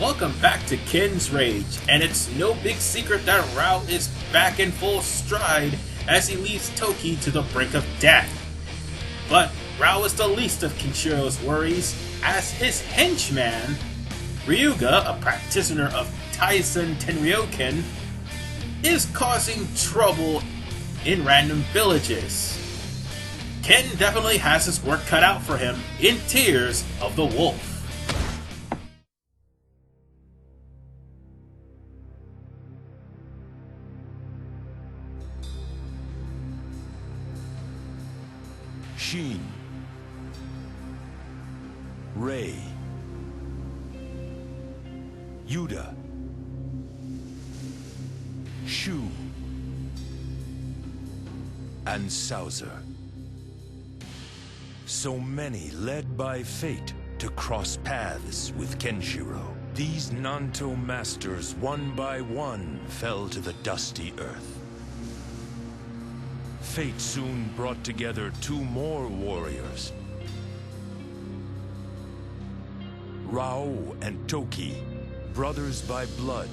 Welcome back to Ken's Rage, and it's no big secret that Raoh is back in full stride as he leads Toki to the brink of death. But Raoh is the least of Kenshiro's worries, as his henchman, Ryuga, a practitioner of Taisen Tenryoken, is causing trouble in random villages. Ken definitely has his work cut out for him in Tears of the Wolf. Sheen, Ray, Yuda, Shu, and Sauser. So many led by fate to cross paths with Kenshiro. These Nanto masters, one by one, fell to the dusty earth. Fate soon brought together two more warriors. Raoh and Toki, brothers by blood,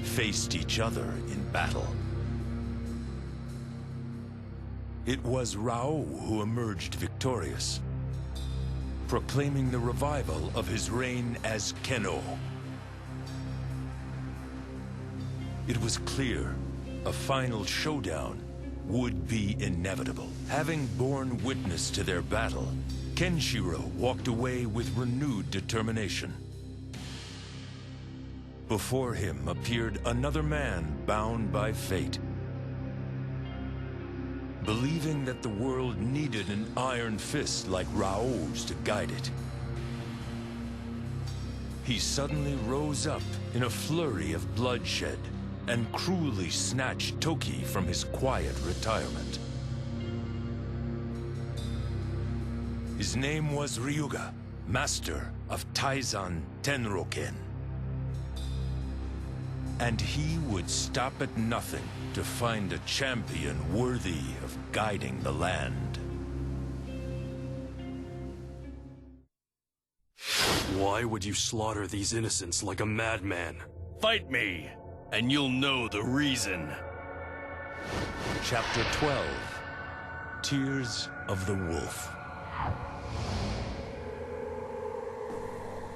faced each other in battle. It was Raoh who emerged victorious, proclaiming the revival of his reign as Kenno. It was clear a final showdown would be inevitable. Having borne witness to their battle, Kenshiro walked away with renewed determination. Before him appeared another man bound by fate. Believing that the world needed an iron fist like Raoh's to guide it, he suddenly rose up in a flurry of bloodshed and cruelly snatched Toki from his quiet retirement. His name was Ryuga, master of Taisen Tenryoken. And he would stop at nothing to find a champion worthy of guiding the land. Why would you slaughter these innocents like a madman? Fight me, and you'll know the reason. Chapter 12, Tears of the Wolf.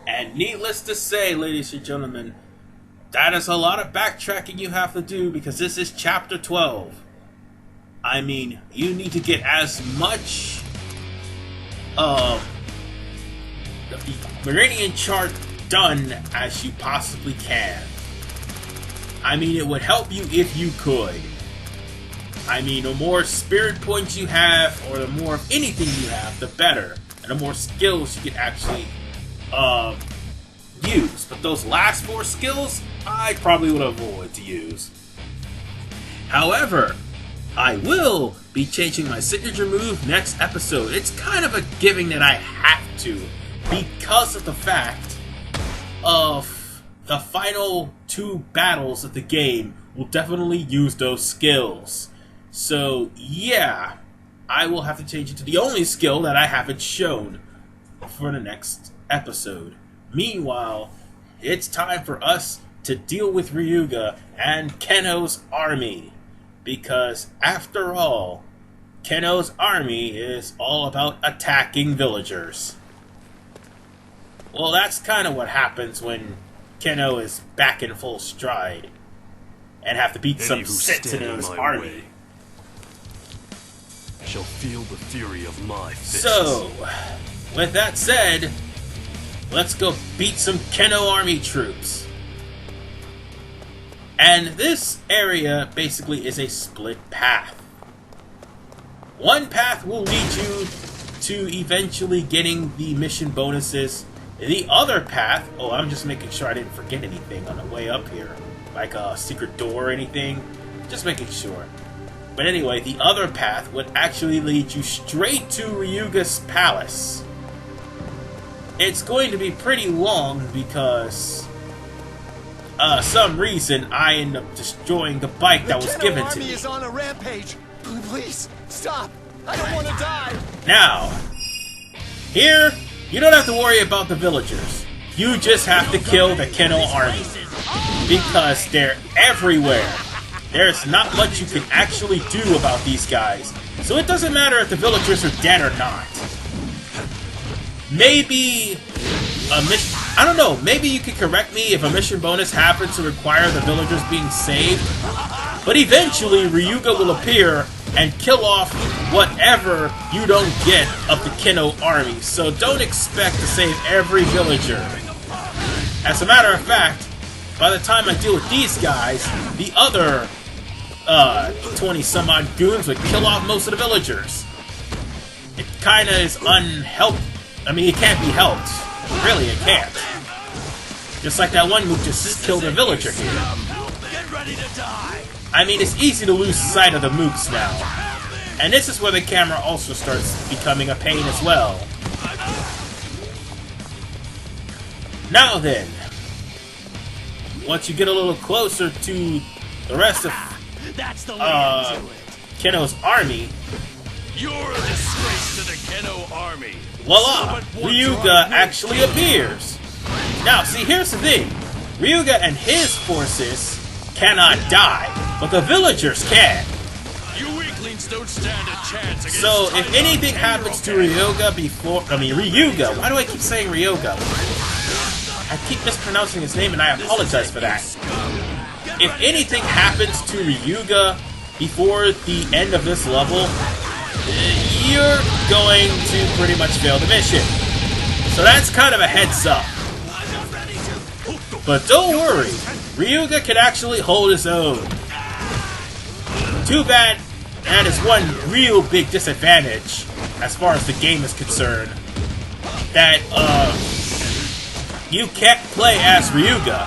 And needless to say, ladies and gentlemen, that is a lot of backtracking you have to do because this is Chapter 12. I mean, you need to get as much of the Meridian chart done as you possibly can. I mean, it would help you if you could. I mean, the more spirit points you have, or the more of anything you have, the better. And the more skills you can actually use. But those last 4 skills, I probably would avoid to use. However, I will be changing my signature move next episode. It's kind of a giving that I have to, because of the fact of the final 2 battles of the game will definitely use those skills. So, yeah, I will have to change it to the only skill that I haven't shown for the next episode. Meanwhile, it's time for us to deal with Ryuga and Kenno's army. Because, after all, Kenno's army is all about attacking villagers. Well, that's kind of what happens when Kenno is back in full stride and have to beat some sense in his army. Shall feel the fury of my fists. So, with that said, let's go beat some Kenno army troops. And this area basically is a split path. One path will lead you to eventually getting the mission bonuses. The other path, oh, I'm just making sure I didn't forget anything on the way up here. Like a secret door or anything. Just making sure. But anyway, the other path would actually lead you straight to Ryuga's palace. It's going to be pretty long because some reason I end up destroying the bike that was given to me. The Kenno army is on a rampage. Please, stop. I don't want to die. Now, here, you don't have to worry about the villagers. You just have to kill the Keno army. Because they're everywhere. There's not much you can actually do about these guys. So it doesn't matter if the villagers are dead or not. Maybe a mission... I don't know, maybe you could correct me if a mission bonus happens to require the villagers being saved. But eventually, Ryuga will appear and kill off whatever you don't get of the Keno army. So don't expect to save every villager. As a matter of fact, by the time I deal with these guys, the other 20-some-odd goons would kill off most of the villagers. It kinda is unhelped. I mean, it can't be helped. Really, it can't. Just like that one mook just killed a villager here. I mean, it's easy to lose sight of the mooks now. And this is where the camera also starts becoming a pain as well. Now then, once you get a little closer to the rest of Keno's army, You're a disgrace to the Keno army. voila! Ryuga actually appears. Now, see, here's the thing. Ryuga and his forces cannot die, but the villagers can. You weaklings don't stand a chance against So, if anything happens to Ryuga Ryuga, why do I keep saying Ryuga? I keep mispronouncing his name and I apologize for that. If anything happens to Ryuga before the end of this level, you're going to pretty much fail the mission. So that's kind of a heads up. But don't worry, Ryuga can actually hold his own. Too bad that is one real big disadvantage as far as the game is concerned. That, you can't play as Ryuga,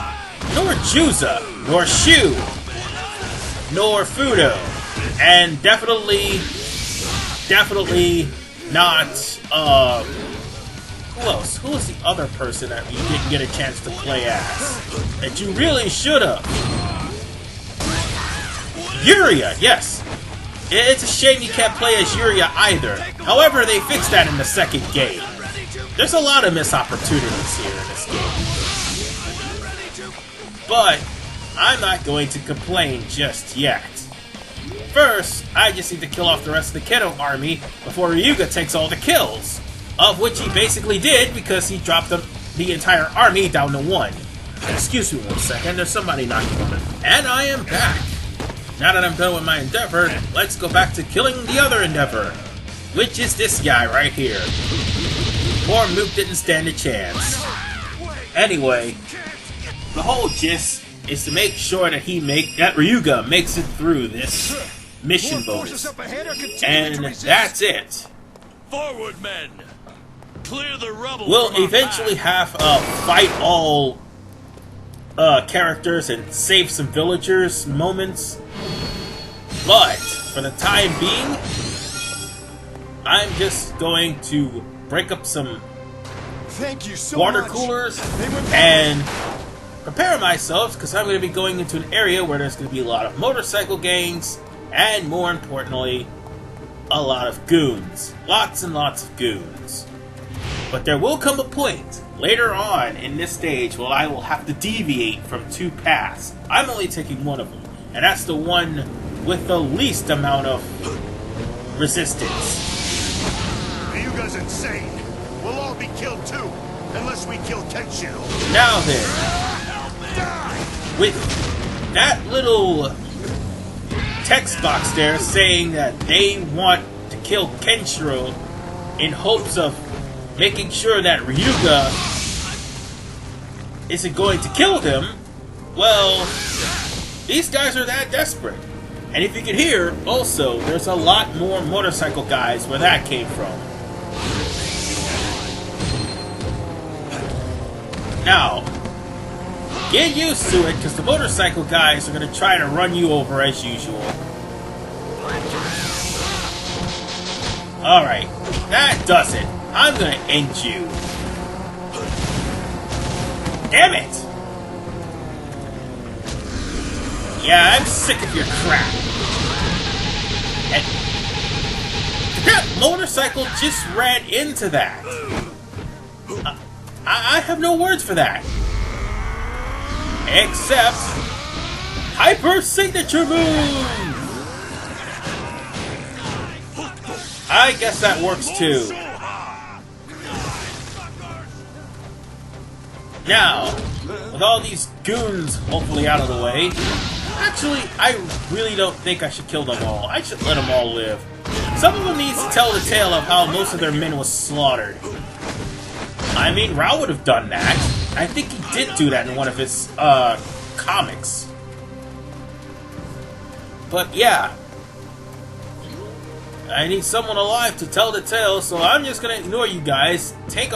nor Juza, nor Shu, nor Fudo, and definitely not, who else? Who was the other person that you didn't get a chance to play as? That you really should've? Yuria, yes! It's a shame you can't play as Yuria either. However, they fixed that in the second game. There's a lot of missed opportunities here in this game. But, I'm not going to complain just yet. First, I just need to kill off the rest of the Keno army before Ryuga takes all the kills. Of which he basically did because he dropped the entire army down to 1. Excuse me 1 second, there's somebody knocking on it. And I am back. Now that I'm done with my endeavor, let's go back to killing the other endeavor. Which is this guy right here. Poor Mook didn't stand a chance. Anyway, the whole gist is to make sure that Ryuga makes it through this mission bonus. And that's it. Forward, men! Clear the rubble. We'll eventually have fight all characters and save some villagers moments. But for the time being, I'm just going to break up some water coolers and prepare myself because I'm going to be going into an area where there's going to be a lot of motorcycle gangs and, more importantly, a lot of goons. Lots and lots of goons. But there will come a point later on in this stage where I will have to deviate from 2 paths. I'm only taking one of them, and that's the one with the least amount of resistance. Ryuga's insane. We'll all be killed too, unless we kill Kenshiro. Now then, with that little text box there saying that they want to kill Kenshiro in hopes of making sure that Ryuga isn't going to kill them, well, these guys are that desperate. And if you can hear, also, there's a lot more motorcycle guys where that came from. Now, get used to it, because the motorcycle guys are going to try to run you over as usual. Alright, that does it. I'm going to end you. Damn it! Yeah, I'm sick of your crap. And that motorcycle just ran into that. I have no words for that. Except Hyper Signature Move! I guess that works too. Now, with all these goons hopefully out of the way, actually, I really don't think I should kill them all. I should let them all live. Some of them needs to tell the tale of how most of their men was slaughtered. I mean, Raoh would have done that. I think he did do that in one of his, comics. But yeah, I need someone alive to tell the tale, so I'm just gonna ignore you guys, take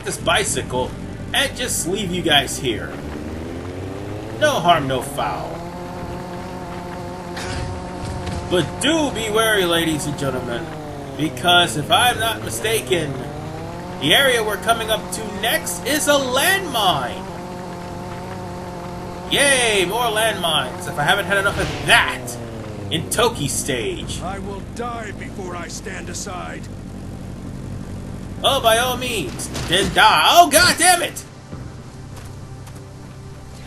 this bicycle, and just leave you guys here. No harm, no foul. But do be wary, ladies and gentlemen, because if I'm not mistaken, the area we're coming up to next is a landmine. Yay, more landmines, if I haven't had enough of that in Toki stage. I will die before I stand aside. Oh, by all means, then die. Oh, god damn it!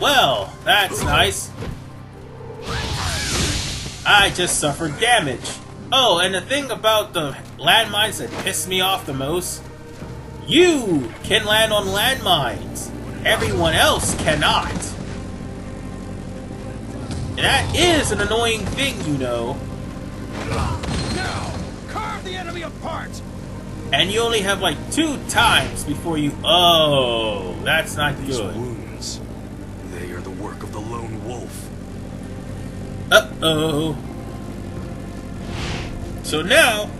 Well, that's nice. I just suffered damage. Oh, and the thing about the landmines that pissed me off the most, you can land on landmines. Everyone else cannot. And that is an annoying thing, you know. Now, carve the enemy apart. And you only have like 2 times before you... Oh, that's not These good. wounds, they are the work of the lone wolf. Uh-oh. So now,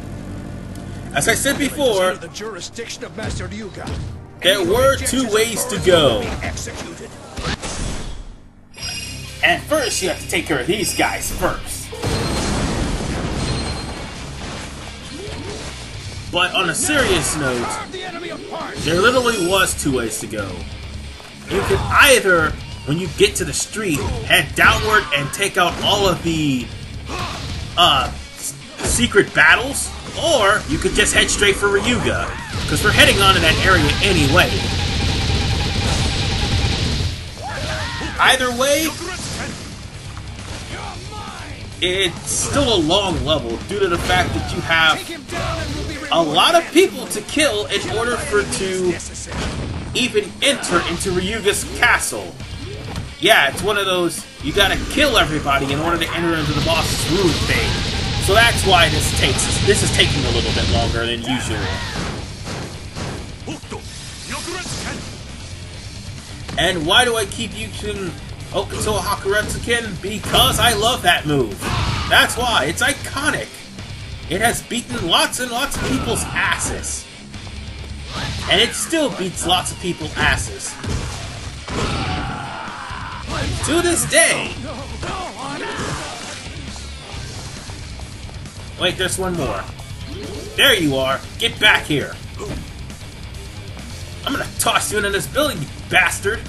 as I said before, Under the jurisdiction of Master Ryuga. there were 2 ways to go. Executed. And first, you have to take care of these guys first. But on a serious note, Carve the enemy apart. there literally was 2 ways to go. You could either, when you get to the street, head downward and take out all of the secret battles, or you could just head straight for Ryuga, because we're heading on to that area anyway. Either way, it's still a long level due to the fact that you have a lot of people to kill in order for to even enter into Ryuga's castle. Yeah, it's one of those, you gotta kill everybody in order to enter into the boss's room thing. So that's why this is taking a little bit longer than usual. And why do I keep using Okuto Hakuretsuken? Because I love that move. That's why. It's iconic. It has beaten lots and lots of people's asses. And it still beats lots of people's asses. To this day. Wait, there's one more. There you are. Get back here. I'm gonna toss you into this building, you bastard.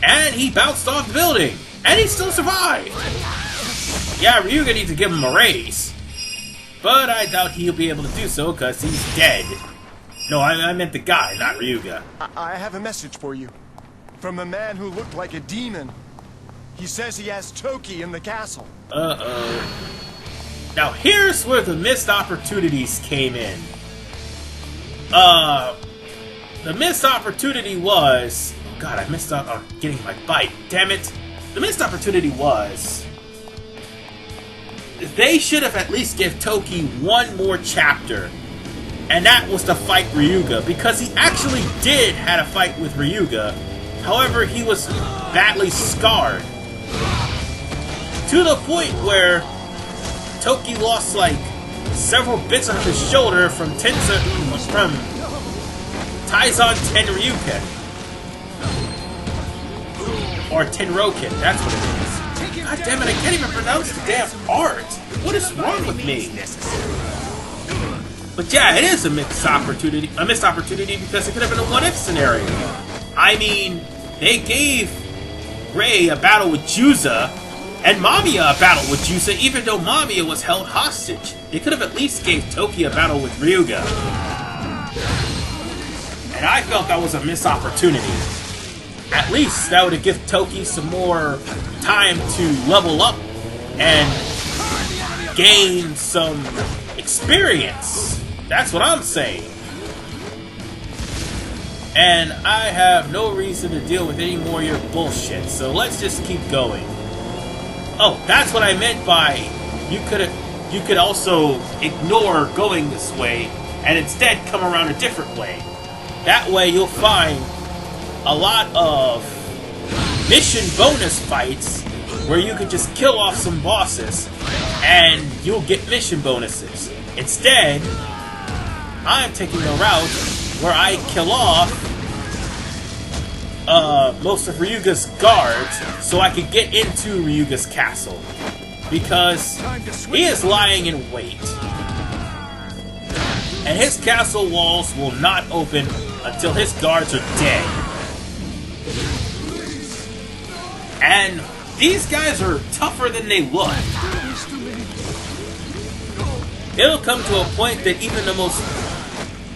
And he bounced off the building. And he still survived. Yeah, Ryuga needs to give him a raise. But I doubt he'll be able to do so because he's dead. No, I meant the guy, not Ryuga. I have a message for you. From a man who looked like a demon. He says he has Toki in the castle. Uh-oh. Now here's where the missed opportunities came in. The missed opportunity was... Oh god, I missed out on getting my bite. Damn it. The missed opportunity was... They should have at least give Toki one more chapter. And that was to fight Ryuga, because he actually did had a fight with Ryuga. However, he was badly scarred. To the point where Toki lost like several bits of his shoulder from Taizan Tenryuken. Or Tenroken, that's what it is. God damn it, I can't even pronounce the damn art. What is wrong with me? But yeah, it is a missed opportunity because it could have been a what-if scenario. I mean, they gave Ray a battle with Juza, and Mamiya a battle with Juza, even though Mamiya was held hostage. They could have at least gave Toki a battle with Ryuga. And I felt that was a missed opportunity. At least that would have given Toki some more time to level up and gain some experience. That's what I'm saying. And I have no reason to deal with any more of your bullshit, so let's just keep going. Oh, that's what I meant by you could also ignore going this way and instead come around a different way. That way you'll find a lot of mission bonus fights where you could just kill off some bosses and you'll get mission bonuses. Instead, I'm taking a route where I kill off most of Ryuga's guards so I can get into Ryuga's castle. Because he is lying in wait. And his castle walls will not open until his guards are dead. And these guys are tougher than they look. It'll come to a point that even the most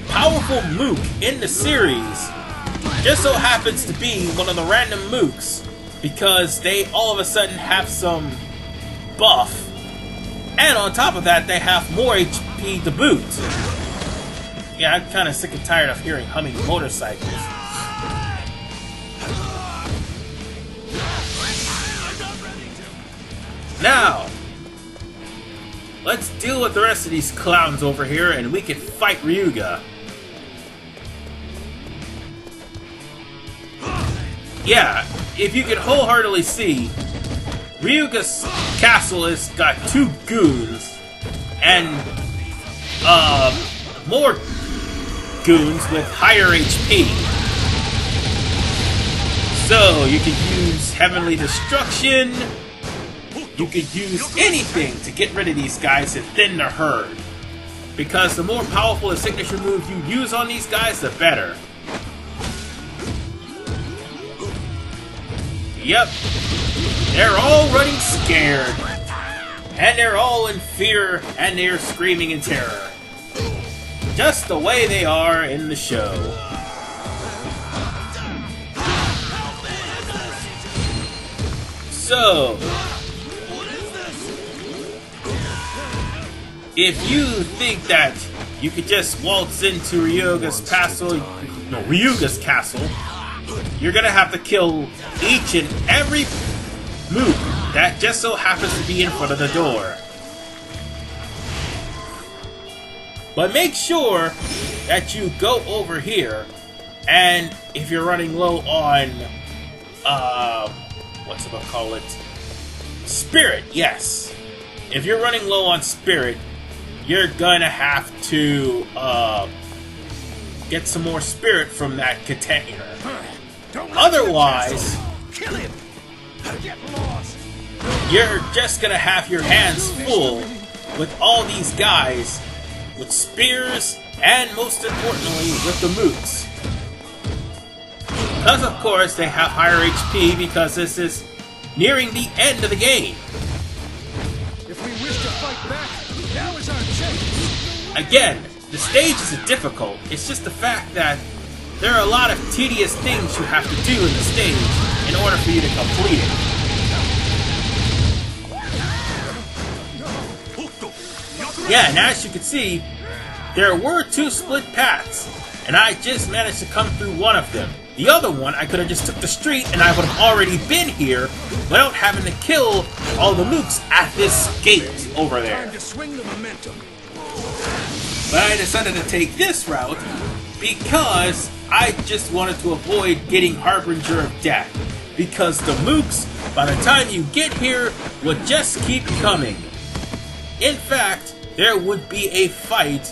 powerful mook in the series just so happens to be one of the random mooks because they all of a sudden have some buff, and on top of that they have more HP to boot. Yeah, I'm kind of sick and tired of hearing humming motorcycles. Now, let's deal with the rest of these clowns over here and we can fight Ryuga. Yeah, if you could wholeheartedly see, Ryuga's castle has got 2 goons and more goons with higher HP. So you could use Heavenly Destruction, you could use anything to get rid of these guys and thin the herd. Because the more powerful a signature move you use on these guys, the better. Yep. They're all running scared. And they're all in fear and they're screaming in terror. Just the way they are in the show. So, if you think that you could just waltz into Ryuga's castle, you're gonna have to kill each and every mook that just so happens to be in front of the door. But make sure that you go over here, and if you're running low on, Spirit, yes. If you're running low on Spirit, you're gonna have to, get some more Spirit from that container. Otherwise, you're just gonna have your hands full with all these guys with spears and, most importantly, with the mooks. Because, of course, they have higher HP because this is nearing the end of the game. If we wish to fight back, now is our chance. Again, the stage isn't difficult. It's just the fact that there are a lot of tedious things you have to do in the stage in order for you to complete it. Yeah, and as you can see, there were 2 split paths, and I just managed to come through one of them. The other one, I could have just took the street and I would have already been here without having to kill all the mooks at this gate over there. Time to swing the momentum. But I decided to take this route because I just wanted to avoid getting Harbinger of Death. Because the mooks, by the time you get here, would just keep coming. In fact, there would be a fight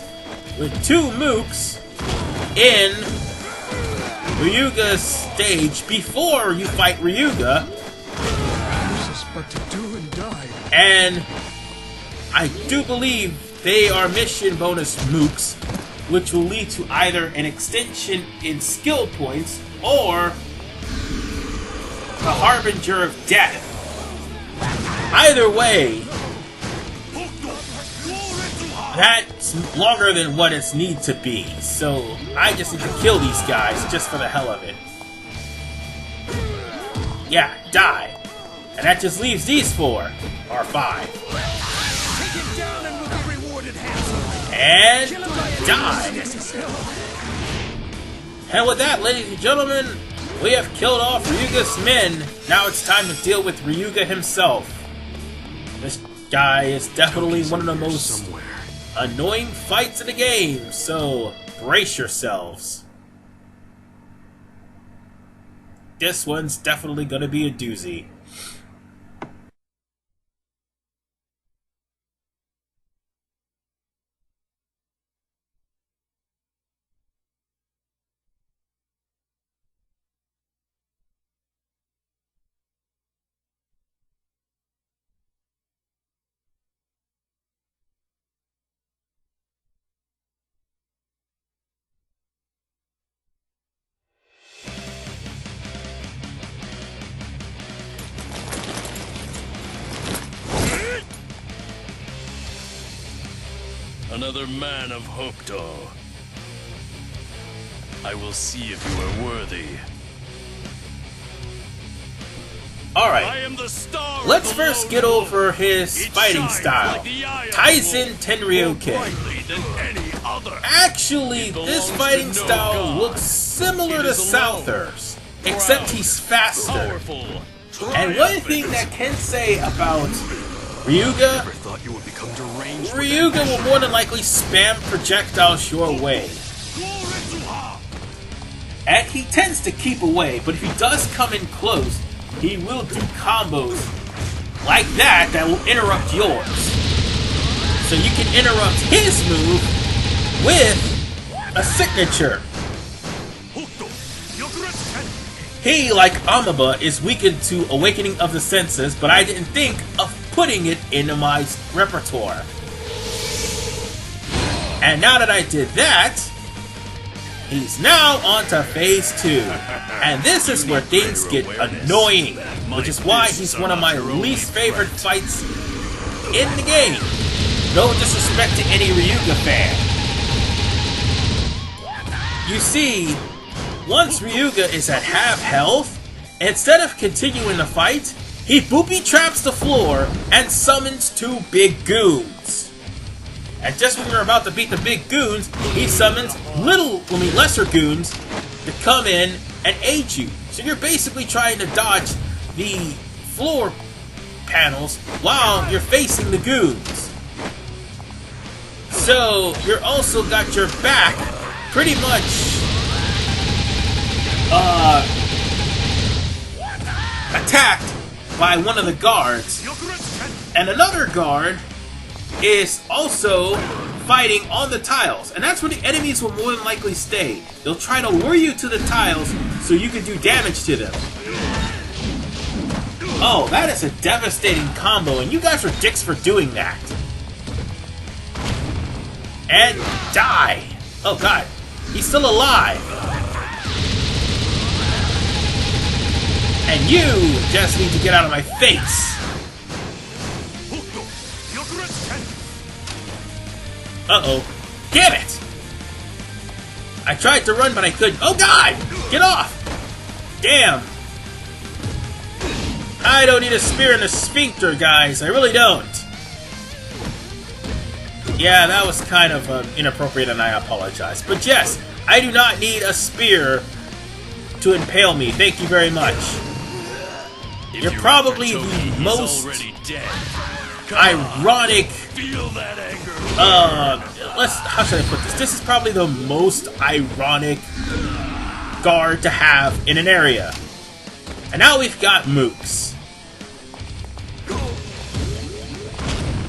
with 2 mooks in Ryuga's stage before you fight Ryuga. But to do and die. And I do believe they are mission bonus mooks, which will lead to either an extension in skill points or the Harbinger of Death. Either way, that's longer than what it's need to be. So I just need to kill these guys just for the hell of it. Yeah, die. And that just leaves these 4 or 5. And die. And with that, ladies and gentlemen, we have killed off Ryuga's men. Now it's time to deal with Ryuga himself. This guy is definitely one of the most annoying fights in the game, so brace yourselves. This one's definitely gonna be a doozy. Another man of Hokuto. I will see if you are worthy. Alright, I am the star. let's first get over his fighting style. Taisen Tenryuken. Actually, this fighting style looks similar to Souther's, except he's faster. And one thing that can say about Ryuga, Ryuga will more than likely spam projectiles your way. And he tends to keep away, but if he does come in close, he will do combos like that that will interrupt yours. So you can interrupt his move with a signature. He, like Amaba, is weakened to Awakening of the Senses, but I didn't think of putting it into my repertoire. And now that I did that, he's now on to phase 2. And this is where things get annoying, which is why he's one of my least favorite fights in the game. No disrespect to any Ryuga fan. You see, once Ryuga is at half health, instead of continuing the fight, he booby traps the floor and summons 2 big goons. And just when you're about to beat the big goons, he summons lesser goons to come in and aid you. So you're basically trying to dodge the floor panels while you're facing the goons. So you're also got your back pretty much attacked by one of the guards, and another guard is also fighting on the tiles, and that's where the enemies will more than likely stay. They'll try to lure you to the tiles so you can do damage to them. Oh, that is a devastating combo, and you guys are dicks for doing that. And die. Oh god, he's still alive. And you just need to get out of my face! Uh-oh. Damn it! I tried to run, but I couldn't. Oh god! Get off! Damn! I don't need a spear in the sphincter, guys. I really don't. Yeah, that was kind of inappropriate, and I apologize. But yes, I do not need a spear to impale me. Thank you very much. You're probably the most ironic. How should I put this? This is probably the most ironic guard to have in an area. And now we've got Mooks.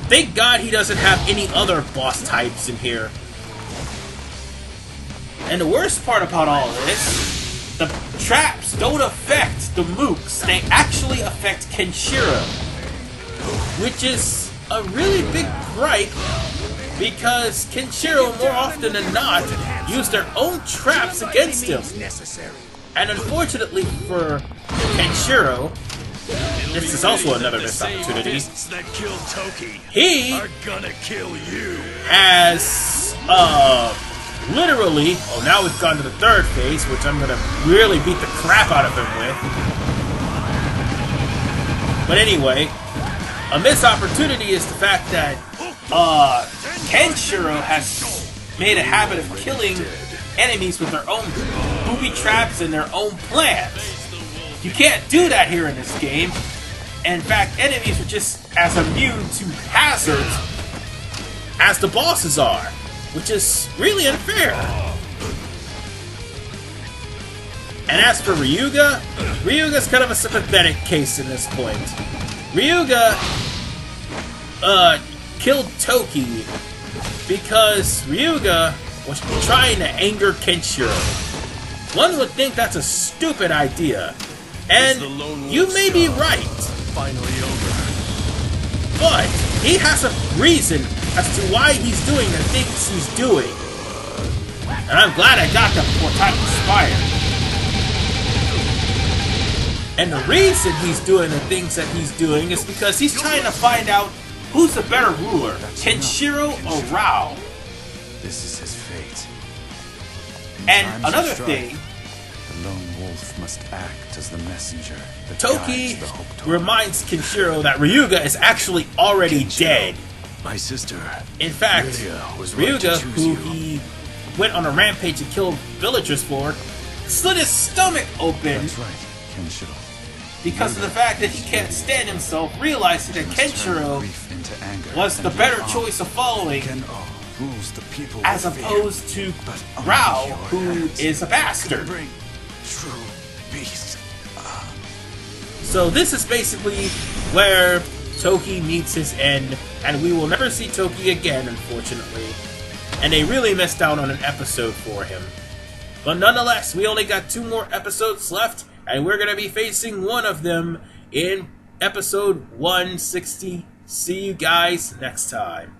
Thank God he doesn't have any other boss types in here. And the worst part about all this, the traps don't affect the Mooks, they actually affect Kenshiro. Which is a really big gripe, because Kenshiro more often than not use their own traps against him. And unfortunately for Kenshiro, this is also another missed opportunity. That killed Toki He are gonna kill you. has, literally, oh, now we've gone to the third phase, which I'm gonna really beat the crap out of him with. But anyway, a missed opportunity is the fact that, Kenshiro has made a habit of killing enemies with their own booby traps and their own plans. You can't do that here in this game. In fact, enemies are just as immune to hazards as the bosses are, which is really unfair. And as for Ryuga, Ryuga's kind of a sympathetic case in this point. Ryuga killed Toki because Ryuga was trying to anger Kenshiro. One would think that's a stupid idea, and you may be right. Finally over. But he has a reason as to why he's doing the things he's doing. And I'm glad I got that before time expired. And the reason he's doing the things that he's doing is because he's trying to find out who's the better ruler, Kenshiro or Raoh. This is his fate. And another thing, The lone wolf must act as the messenger that Toki guides the hoped reminds Kenshiro that Ryuga is actually already dead. My sister. In fact, Yuria was right to Ryuga, choose who you. he went on a rampage and killed villagers for, slit his stomach open That's right, Kenshiro. because of the fact that he can't stand himself, realizing that Kenshiro Grief into anger was the and better Raoh. choice of following Rules the people as with fear, opposed to but only Raoh, your who hands is a bastard. can bring true peace. So this is basically where Toki meets his end, and we will never see Toki again, unfortunately. And they really missed out on an episode for him. But nonetheless, we only got 2 more episodes left, and we're going to be facing one of them in episode 160. See you guys next time.